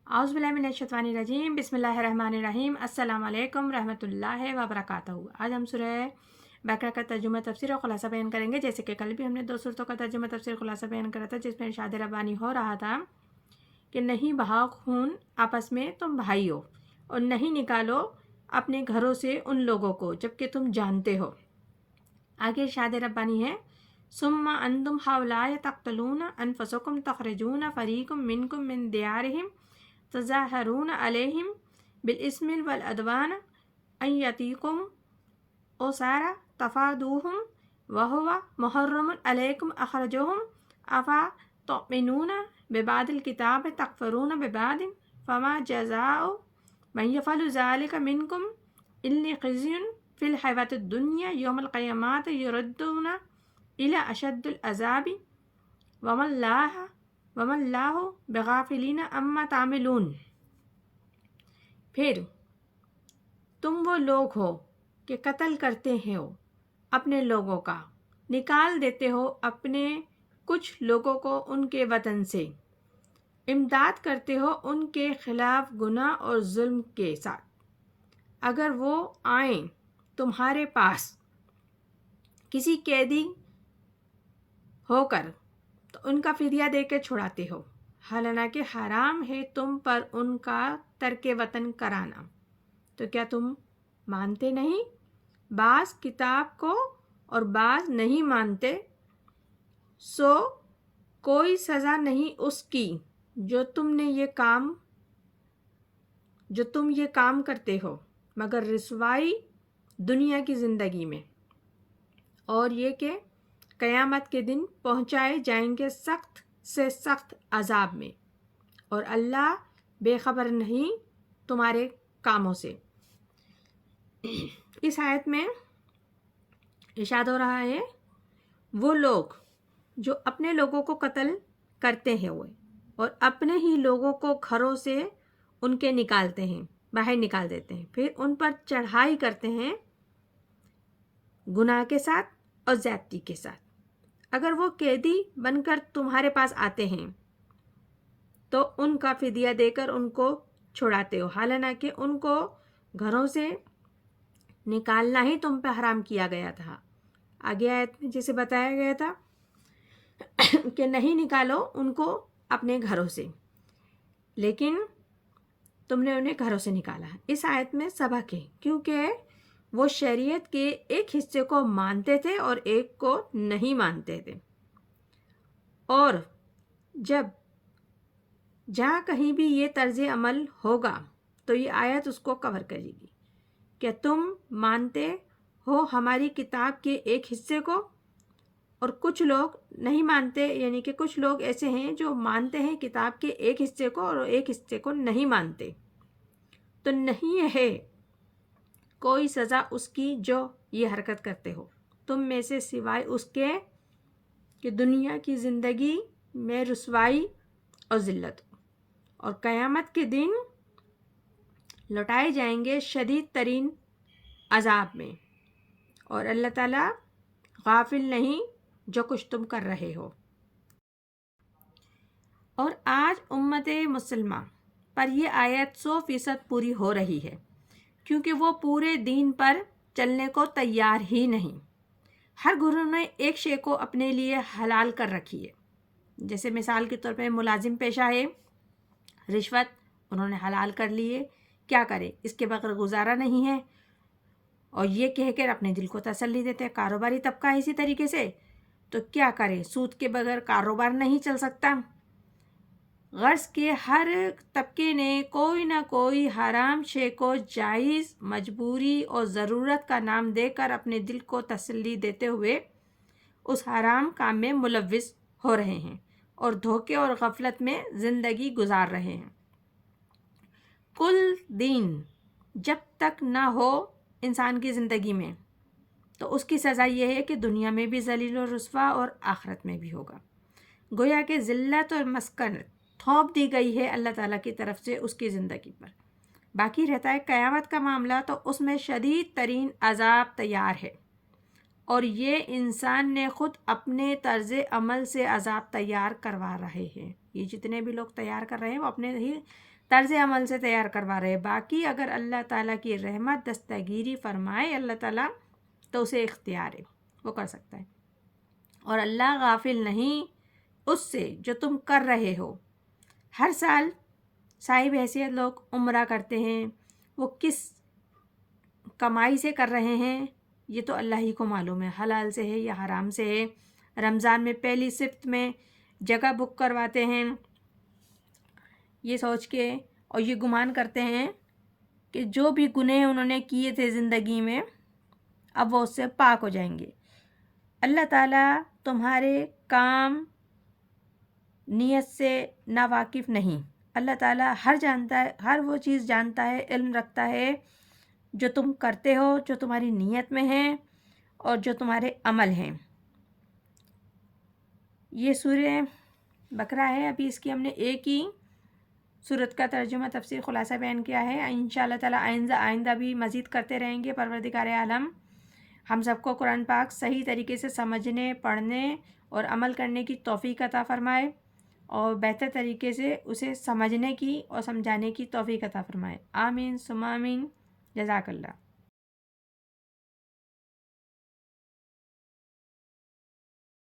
आउज़ बिल्लाहि मिनश्शैतानिर्रजीम बिस्मिल्लाहिर्रहमानिर्रहीम अस्सलाम वालेकुम रहमतुल्लाहि व बरकातहू। आज हम सूरह बकरा का तर्जुमा तफसीर और खुलासा बयान करेंगे। जैसे कि कल भी हमने दो सूरतों का तर्जुमा तफसीर खुलासा बयान करा था, जिसमें इरशाद रब्बानी हो रहा था कि नहीं बहाओ खून आपस में तुम भाई हो, और नहीं निकालो अपने घरों से उन लोगों को जबकि तुम जानते हो। आगे इरशाद रब्बानी है सुम्मा अंतुम हाउलाए तक़्तलून अनफुसकुम तख़रिजून फ़रीक़ुम मिनकुम मिन दियारिहिम तज़ाहरून अलैहिम बिलइस्मिल वल अदवान अन यतीकुम ओसारा तफ़ादूहुम वहुवा मुहर्रमुन अलैकुम अख़रजुहुम अफ़ा तुमिनून बिबादिल किताब तकफ़रून बिबादिन फ़मा जज़ाउ मन यफ़अलु ज़ालिका मिनकुम इल्ला ख़िज़्युन फ़िल हयातिद दुनिया यौमल क़ियामत युरद्दून इला अशद्दिल अज़ाबि वमल्लाहु बिगाफ़िलिन अम्मा तामिलून। फिर तुम वो लोग हो कि कत्ल करते हो अपने लोगों का, निकाल देते हो अपने कुछ लोगों को उनके वतन से, इमदाद करते हो उनके खिलाफ गुनाह और जुल्म के साथ। अगर वो आए तुम्हारे पास किसी कैदी होकर तो उनका फिदिया देकर छुड़ाते हो, हालांकि हराम है तुम पर उनका तर्के वतन कराना। तो क्या तुम मानते नहीं? बाज़ किताब को और बाज़ नहीं मानते, सो कोई सज़ा नहीं उसकी जो तुम ये काम करते हो, मगर रिसवाई दुनिया की ज़िंदगी में, और ये कि क़यामत के दिन पहुँचाए जाएंगे सख्त से सख्त अज़ाब में, और अल्लाह बेखबर नहीं तुम्हारे कामों से। इस आयत में इरशाद हो रहा है वो लोग जो अपने लोगों को कत्ल करते हैं वो, और अपने ही लोगों को घरों से उनके निकालते हैं, बाहर निकाल देते हैं, फिर उन पर चढ़ाई करते हैं गुनाह के साथ और ज़्यादती के साथ। अगर वो कैदी बनकर तुम्हारे पास आते हैं तो उनका फिदिया देकर उनको छुड़ाते हो, हालांकि उनको घरों से निकालना ही तुम पे हराम किया गया था। आगे आयत में जैसे बताया गया था कि नहीं निकालो उनको अपने घरों से, लेकिन तुमने उन्हें घरों से निकाला। इस आयत में सबक है, क्योंकि वो शरीयत के एक हिस्से को मानते थे और एक को नहीं मानते थे, और जहाँ कहीं भी ये तर्ज अमल होगा तो ये आयत उसको कवर करेगी कि तुम मानते हो हमारी किताब के एक हिस्से को, और कुछ लोग नहीं मानते, यानी कि कुछ लोग ऐसे हैं जो मानते हैं किताब के एक हिस्से को और एक हिस्से को नहीं मानते। तो नहीं है कोई सज़ा उसकी जो ये हरकत करते हो तुम में से, सिवाय उसके कि दुनिया की ज़िंदगी में रुसवाई और ज़िल्लत, और क़यामत के दिन लौटाए जाएंगे शदीद तरीन अज़ाब में, और अल्लाह ताला गाफिल नहीं जो कुछ तुम कर रहे हो। और आज उम्मत मुसलमा पर यह आयत 100% पूरी हो रही है, क्योंकि वो पूरे दीन पर चलने को तैयार ही नहीं। हर गुरु ने एक शे को अपने लिए हलाल कर रखी है। जैसे मिसाल के तौर पे मुलाजिम पेशा है, रिश्वत उन्होंने हलाल कर ली है, क्या करें, इसके बगैर गुजारा नहीं है, और ये कह कर अपने दिल को तसल्ली देते हैं। कारोबारी तबका है इसी तरीके से, तो क्या करें, सूद के बगैर कारोबार नहीं चल सकता। गर्ज के हर तबके ने कोई ना कोई हराम शे को जायज़, मजबूरी और ज़रूरत का नाम देकर अपने दिल को तसल्ली देते हुए उस हराम काम में मुलव्विस हो रहे हैं और धोखे और गफलत में ज़िंदगी गुजार रहे हैं। कुल दीन जब तक ना हो इंसान की ज़िंदगी में, तो उसकी सज़ा यह है कि दुनिया में भी ज़लील और रुस्वा और आखिरत में भी होगा। गोया कि ज़िल्लत और मस्कनत थोप दी गई है अल्लाह ताला की तरफ से उसकी ज़िंदगी पर। बाकी रहता है क़यामत का मामला, तो उसमें शदीद तरीन अज़ाब तैयार है, और ये इंसान ने ख़ुद अपने तर्ज़ अमल से अज़ाब तैयार करवा रहे हैं। ये जितने भी लोग तैयार कर रहे हैं वो अपने ही طرز عمل سے تیار کروا رہے ہیں. باقی اگر اللہ تعالیٰ کی رحمت دستگیری فرمائے اللہ تعالیٰ تو اسے اختیار ہے، وہ کر سکتا ہے. اور اللہ غافل نہیں اس سے جو تم کر رہے ہو. ہر سال صاحب حیثیت لوگ عمرہ کرتے ہیں، وہ کس کمائی سے کر رہے ہیں یہ تو اللہ ہی کو معلوم ہے، حلال سے ہے یا حرام سے ہے. رمضان میں پہلی سفت میں جگہ بک کرواتے ہیں یہ سوچ کے، اور یہ گمان کرتے ہیں کہ جو بھی گناہ انہوں نے کیے تھے زندگی میں اب وہ اس سے پاک ہو جائیں گے. اللہ تعالیٰ تمہارے کام نیت سے ناواقف نہیں. اللہ تعالیٰ ہر وہ چیز جانتا ہے، علم رکھتا ہے جو تم کرتے ہو، جو تمہاری نیت میں ہے اور جو تمہارے عمل ہیں. یہ سورہ بقرہ ہے. ابھی اس کی ہم نے ایک ہی سورت کا ترجمہ تفسیر خلاصہ بیان کیا ہے. انشاءاللہ تعالیٰ آئندہ بھی مزید کرتے رہیں گے. پروردگار عالم ہم سب کو قرآن پاک صحیح طریقے سے سمجھنے، پڑھنے اور عمل کرنے کی توفیق عطا فرمائے، اور بہتر طریقے سے اسے سمجھنے کی اور سمجھانے کی توفیق عطا فرمائے. آمین ثم آمین. جزاک اللہ.